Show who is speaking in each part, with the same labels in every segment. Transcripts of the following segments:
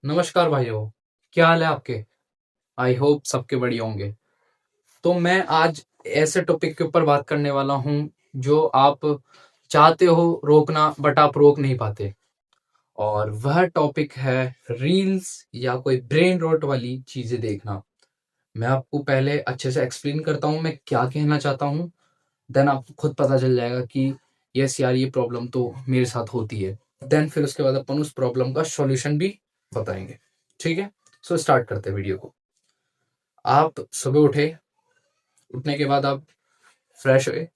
Speaker 1: नमस्कार भाइयों, क्या हाल है आपके? आई होप सबके बढ़िया होंगे। तो मैं आज ऐसे टॉपिक के ऊपर बात करने वाला हूँ जो आप चाहते हो रोकना बट आप रोक नहीं पाते। और वह टॉपिक है रील्स या कोई ब्रेन रॉट वाली चीजें देखना। मैं आपको पहले अच्छे से एक्सप्लेन करता हूँ मैं क्या कहना चाहता हूँ, देन आपको खुद पता चल जाएगा कि यस यार ये प्रॉब्लम तो मेरे साथ होती है। देन फिर उसके बाद अपन उस प्रॉब्लम का सॉल्यूशन भी बताएंगे। ठीक है, सो स्टार्ट करते हैं वीडियो को। आप सुबह उठे, उठने के बाद आप फ्रेश हुए,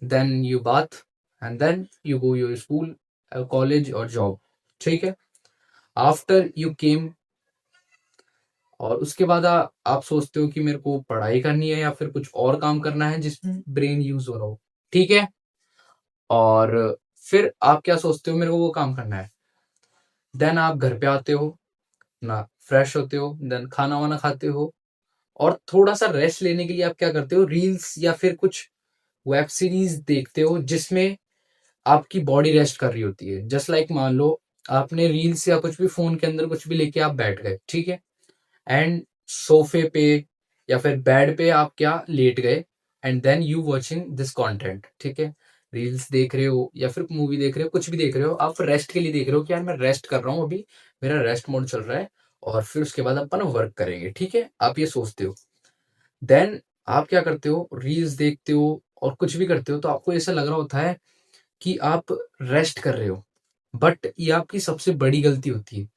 Speaker 1: then you bath and then you go your school, college और जॉब। ठीक है, आफ्टर यू केम और उसके बाद आप सोचते हो कि मेरे को पढ़ाई करनी है या फिर कुछ और काम करना है जिसमें ब्रेन यूज हो रहा हो। ठीक है, और फिर आप क्या सोचते हो, मेरे को वो काम करना है। देन आप घर पे आते हो ना, फ्रेश होते हो, देन खाना वाना खाते हो और थोड़ा सा रेस्ट लेने के लिए आप क्या करते हो, रील्स या फिर कुछ वेब सीरीज देखते हो जिसमें आपकी बॉडी रेस्ट कर रही होती है। जस्ट लाइक मान लो आपने रील्स या कुछ भी फोन के अंदर कुछ भी लेके आप बैठ गए, ठीक है, एंड सोफे पे या फिर बेड पे आप क्या लेट गए and then you watching this content. ठीक है, रील्स देख रहे हो या फिर मूवी देख रहे हो, कुछ भी देख रहे हो, आप रेस्ट के लिए देख रहे हो कि यार मैं रेस्ट कर रहा हूँ अभी, मेरा रेस्ट मोड चल रहा है और फिर उसके बाद अपन वर्क करेंगे। ठीक है, आप ये सोचते हो। देन आप क्या करते हो, रील्स देखते हो और कुछ भी करते हो तो आपको ऐसा लग रहा होता है कि आप रेस्ट कर रहे हो, बट ये आपकी सबसे बड़ी गलती होती है।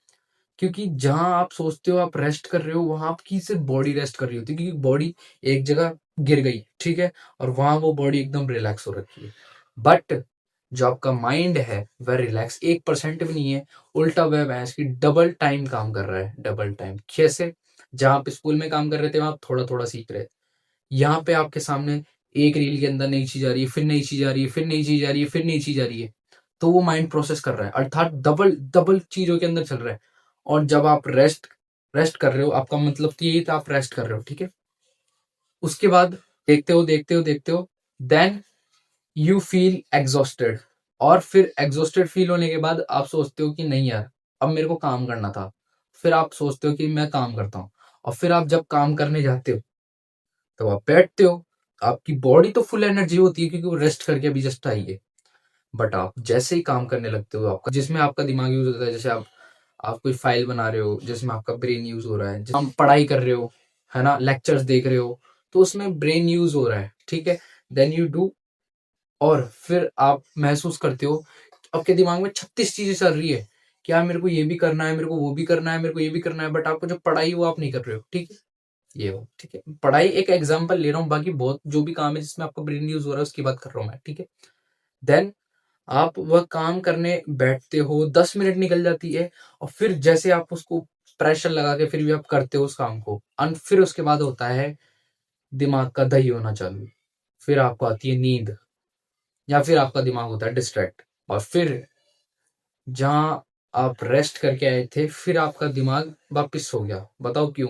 Speaker 1: क्योंकि जहां आप सोचते हो आप रेस्ट कर रहे हो वहां आपकी सिर्फ बॉडी रेस्ट कर रही होती है, क्योंकि बॉडी एक जगह गिर गई, ठीक है, और वहां वो बॉडी एकदम रिलैक्स हो रखी है। बट जो आपका माइंड है वह रिलैक्स 1% भी नहीं है, उल्टा वह भैंस की डबल टाइम काम कर रहा है। डबल टाइम कैसे? जहां आप स्कूल में काम कर रहे थे वहां आप थोड़ा थोड़ा सीख रहे थे, यहाँ पे आपके सामने एक रील के अंदर नई चीज आ रही है, फिर नई चीज आ रही है, फिर नई चीज आ रही है, फिर नई चीज आ रही है। तो वो माइंड प्रोसेस कर रहा है, अर्थात डबल डबल चीजों के अंदर चल रहा है। और जब आप रेस्ट रेस्ट कर रहे हो, आपका मतलब तो यही था आप रेस्ट कर रहे हो, ठीक है। उसके बाद देखते हो देखते हो देखते हो, देन यू फील एग्जॉस्टेड। और फिर एग्जॉस्टेड फील होने के बाद आप सोचते हो कि नहीं यार अब मेरे को काम करना था। फिर आप सोचते हो कि मैं काम करता हूँ, और फिर आप जब काम करने जाते हो तो आप बैठते हो। आपकी बॉडी तो फुल एनर्जी होती है क्योंकि वो रेस्ट करके अभी जस्ट आई है। बट आप जैसे ही काम करने लगते हो, आपका जिसमें आपका दिमाग यूज होता है, जैसे आप कोई फाइल बना रहे हो जिसमें आपका ब्रेन यूज हो रहा है, हम पढ़ाई कर रहे हो, है ना, लेक्चर्स देख रहे हो, तो उसमें ब्रेन यूज हो रहा है, ठीक है। देन यू डू, और फिर आप महसूस करते हो आपके दिमाग में 36 चीजें चल रही है कि यार मेरे को ये भी करना है, मेरे को वो भी करना है, मेरे को ये भी करना है, बट आपको जो पढ़ाई वो आप नहीं कर रहे हो, ठीक है। ये हो, ठीक है, पढ़ाई एक एग्जांपल ले रहा हूँ, बाकी बहुत जो भी काम है जिसमें आपका ब्रेन यूज हो रहा है उसकी बात कर रहा हूँ मैं, ठीक है। देन आप वह काम करने बैठते हो, 10 मिनट निकल जाती है, और फिर जैसे आप उसको प्रेशर लगा के फिर भी आप करते हो उस काम को, और फिर उसके बाद होता है दिमाग का दही होना चालू। फिर आपको आती है नींद, या फिर आपका दिमाग होता है डिस्ट्रैक्ट, और फिर जहाँ आप रेस्ट करके आए थे फिर आपका दिमाग वापस सो गया। बताओ क्यों?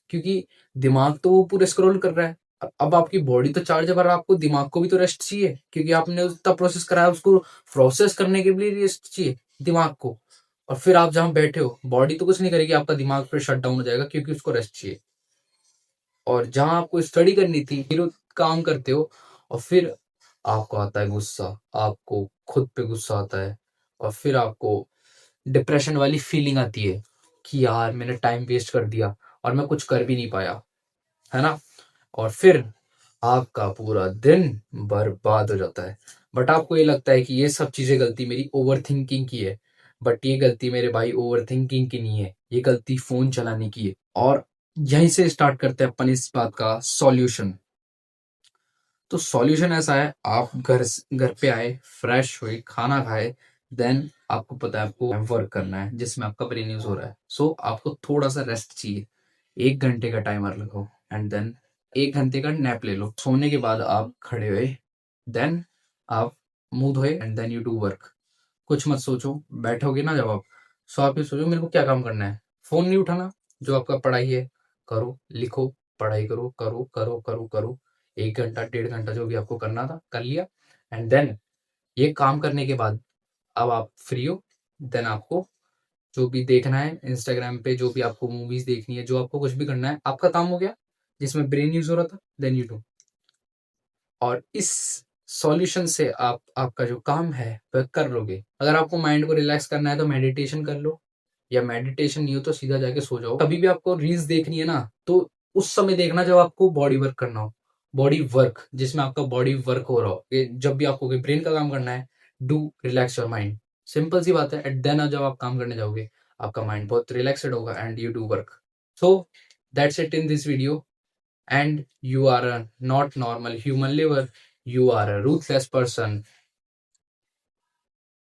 Speaker 1: क्योंकि दिमाग तो वो पूरे स्क्रॉल कर रहा है। अब आपकी बॉडी तो चार्ज है पर आपको दिमाग को भी तो रेस्ट चाहिए, क्योंकि आपने उतना प्रोसेस कराया, उसको प्रोसेस करने के लिए रेस्ट चाहिए दिमाग को। और फिर आप जहाँ बैठे हो बॉडी तो कुछ नहीं करेगी, आपका दिमाग फिर शट डाउन हो जाएगा क्योंकि उसको रेस्ट चाहिए। और जहाँ आपको स्टडी करनी थी फिर वो काम करते हो, और फिर आपको आता है गुस्सा, आपको खुद पे गुस्सा आता है, और फिर आपको डिप्रेशन वाली फीलिंग आती है कि यार मैंने टाइम वेस्ट कर दिया और मैं कुछ कर भी नहीं पाया, है ना। और फिर आपका पूरा दिन बर्बाद हो जाता है। बट आपको ये लगता है कि ये सब चीजें गलती मेरी ओवर थिंकिंग की है, बट ये गलती मेरे भाई ओवर थिंकिंग की नहीं है, ये गलती फोन चलाने की है। और यहीं से स्टार्ट करते हैं अपन इस बात का सॉल्यूशन। तो सॉल्यूशन ऐसा है, आप घर घर पे आए, फ्रेश हुए, खाना खाए, देन आपको पता है आपको वर्क करना है जिसमें आपका ब्रेन यूज हो रहा है, सो आपको थोड़ा सा रेस्ट चाहिए। 1 घंटे का टाइमर लगाओ एंड देन 1 घंटे का नैप ले लो। सोने के बाद आप खड़े हुए, देन आप मुंह धोए and then you do work. कुछ मत सोचो, बैठोगे ना जब आप, सो आप ये सोचो मेरे को क्या काम करना है। फोन नहीं उठाना, जो आपका पढ़ाई है करो, लिखो, पढ़ाई करो, करो करो करो करो। 1 घंटा 1.5 घंटा जो भी आपको करना था कर लिया, एंड देन ये काम करने के बाद अब आप फ्री हो, देन आपको जो भी देखना है इंस्टाग्राम पे, जो भी आपको मूवीज देखनी है, जो आपको कुछ भी करना है, आपका काम हो गया जिसमें ब्रेन यूज हो रहा था, देन यू डू। और इस सॉल्यूशन से आप आपका जो काम है वह कर लोगे। अगर आपको माइंड को रिलैक्स करना है तो मेडिटेशन कर लो, या मेडिटेशन नहीं हो तो सीधा जाके सो जाओ। कभी भी आपको रील्स देखनी है ना, तो उस समय देखना जब आपको बॉडी वर्क करना हो, बॉडी वर्क जिसमें आपका बॉडी वर्क हो रहा हो। जब भी आपको ब्रेन का काम करना है, do relax your mind. Simple सी बात है। एट देन जब आप काम करने जाओगे आपका माइंड बहुत रिलैक्सड होगा and you do work. So that's it in this video. And you are a not normal human liver, you are a ruthless person